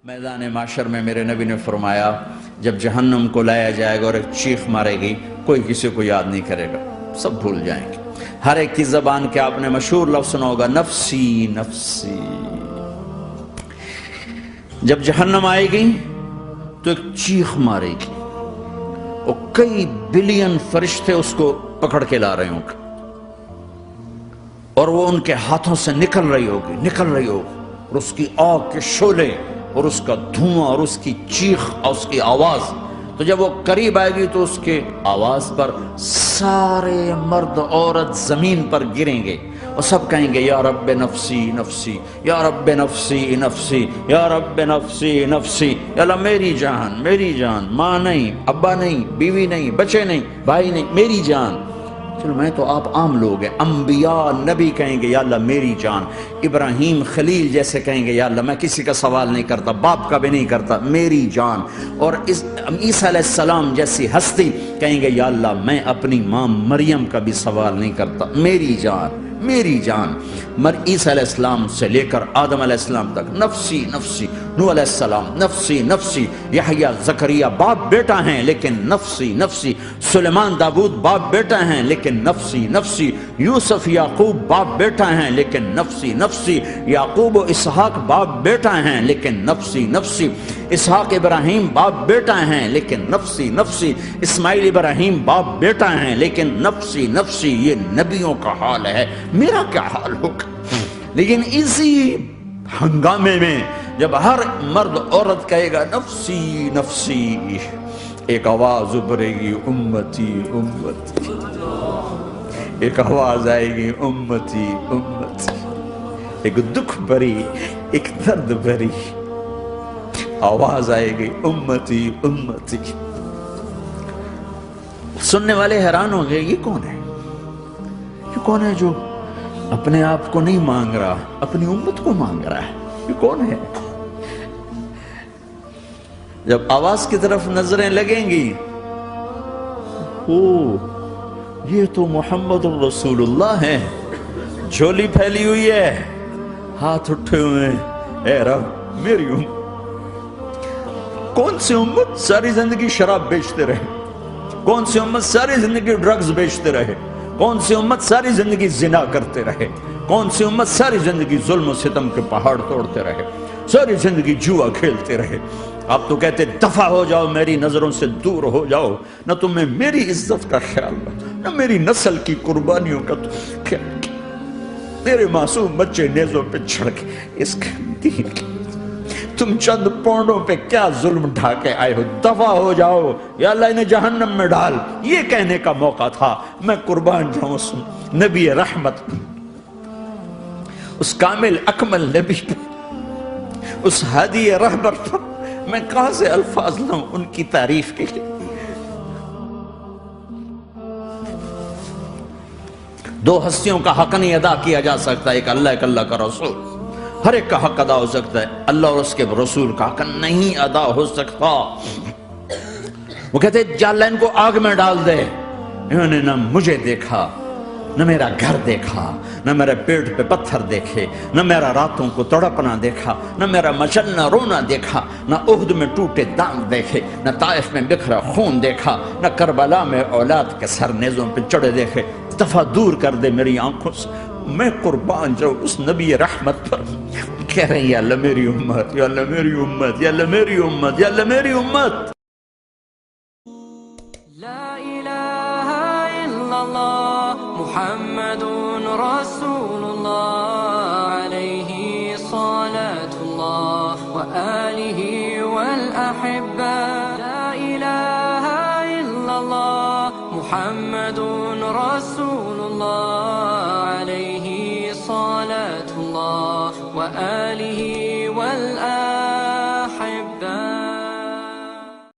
میدان معاشر میں میرے نبی نے فرمایا جب جہنم کو لایا جائے گا اور ایک چیخ مارے گی کوئی کسی کو یاد نہیں کرے گا، سب بھول جائیں گے۔ ہر ایک کی زبان کے آپ نے مشہور لفظ سنا ہوگا، نفسی نفسی۔ جب جہنم آئے گی تو ایک چیخ مارے گی اور کئی بلین فرشتے اس کو پکڑ کے لا رہے ہوں گے اور وہ ان کے ہاتھوں سے نکل رہی ہوگی اور اس کی آگ کے شعلے اور اس کا دھواں اور اس کی چیخ اور اس کی آواز، تو جب وہ قریب آئے گی تو اس کے آواز پر سارے مرد عورت زمین پر گریں گے اور سب کہیں گے یا رب نفسی نفسی، یا رب نفسی نفسی، یا رب نفسی نفسی، یا اللہ میری جان، ماں نہیں، ابا نہیں، بیوی نہیں، بچے نہیں، بھائی نہیں، میری جان۔ چلو میں تو آپ عام لوگ ہیں، انبیاء نبی کہیں گے یا اللہ میری جان، ابراہیم خلیل جیسے کہیں گے یا اللہ میں کسی کا سوال نہیں کرتا، باپ کا بھی نہیں کرتا، میری جان، اور عیسیٰ علیہ السلام جیسی ہستی کہیں گے یا اللہ میں اپنی ماں مریم کا بھی سوال نہیں کرتا، میری جان میری جان۔ عیسیٰ علیہ السلام سے لے کر آدم علیہ السلام تک نفسی نفسی، نوح علیہ السلام نفسی نفسی، یحییٰ زکریا باپ بیٹا ہیں لیکن نفسی نفسی، سلیمان داؤد باپ بیٹا ہیں لیکن نفسی نفسی، یوسف یعقوب باپ بیٹا ہیں لیکن نفسی نفسی، یعقوب و اسحاق باپ بیٹا ہیں لیکن نفسی نفسی، اسحاق ابراہیم باپ بیٹا ہیں لیکن نفسی نفسی، اسماعیل ابراہیم باپ بیٹا ہیں لیکن نفسی نفسی۔ یہ نبیوں کا حال ہے، میرا کیا حال ہوگا؟ لیکن اسی ہنگامے میں جب ہر مرد عورت کہے گا نفسی نفسی، ایک آواز ابھرے گی امتی امتی، ایک آواز آئے گی امتی امتی، ایک دکھ بھری ایک درد بھری آواز آئے گی امتی امتی۔ سننے والے حیران ہوں گے یہ کون ہے، یہ کون ہے جو اپنے آپ کو نہیں مانگ رہا، اپنی امت کو مانگ رہا ہے، یہ کون ہے؟ جب آواز کی طرف نظریں لگیں گی، یہ تو محمد الرسول اللہ ہے، جھولی پھیلی ہوئی ہے، ہاتھ اٹھے ہوئے ہیں، اے رب میری امت۔ کون سی امت ساری زندگی شراب بیچتے رہے، کون سی امت ساری زندگی ڈرگز بیچتے رہے، کون سی امت ساری زندگی زنا کرتے رہے، کون سی امت ساری زندگی ظلم و ستم کے پہاڑ توڑتے رہے، ساری زندگی جوا کھیلتے رہے۔ آپ تو کہتے دفع ہو جاؤ، میری نظروں سے دور ہو جاؤ، نہ تمہیں میری عزت کا خیال نہ میری نسل کی قربانیوں کا خیال، میرے معصوم بچے نیزوں پہ چڑھ کے اس کے دین کی تم چند پونڈوں پہ کیا ظلم ڈھا کے آئے ہو، دفع ہو جاؤ یا اللہ انہیں جہنم میں ڈال۔ یہ کہنے کا موقع تھا، میں قربان جاؤں اس نبی رحمت پر، اس کامل اکمل نبی پر، اس ہادی رہبر پر میں کہاں سے الفاظ لاؤں ان کی تعریف کے لیے۔ دو ہستیوں کا حق نہیں ادا کیا جا سکتا، ایک اللہ ایک اللہ کا رسول، ہر ایک کا حق ادا ہو سکتا ہے، اللہ اور اس کے رسول کا حق نہیں ادا ہو سکتا۔ وہ کہتے جا اللہ ان کو آگ میں ڈال دے، انہوں نے نہ مجھے دیکھا، نہ میرا گھر دیکھا، نہ میرے پیٹ پہ پتھر دیکھے، نہ میرا راتوں کو تڑپنا دیکھا، نہ میرا مچلنا رونا دیکھا، نہ احد میں ٹوٹے دانت دیکھے، نہ طائف میں بکھرا خون دیکھا، نہ کربلا میں اولاد کے سر نیزوں پہ چڑھے دیکھے۔ دفعہ دور کر دے میری آنکھوں سے، میں قربان جاؤں اس نبی رحمت پر۔ کہہ رہے ہیں یا اللہ میری امت، یا اللہ میری امت، یا اللہ میری امت، یا اللہ میری امت۔ لا الہ الا اللہ محمد رسول اللہ علیہ صلاة اللہ وآلہ والأحبہ۔ لا الہ الا اللہ محمد رسول اللہ علیہ صلاة اللہ وآلہ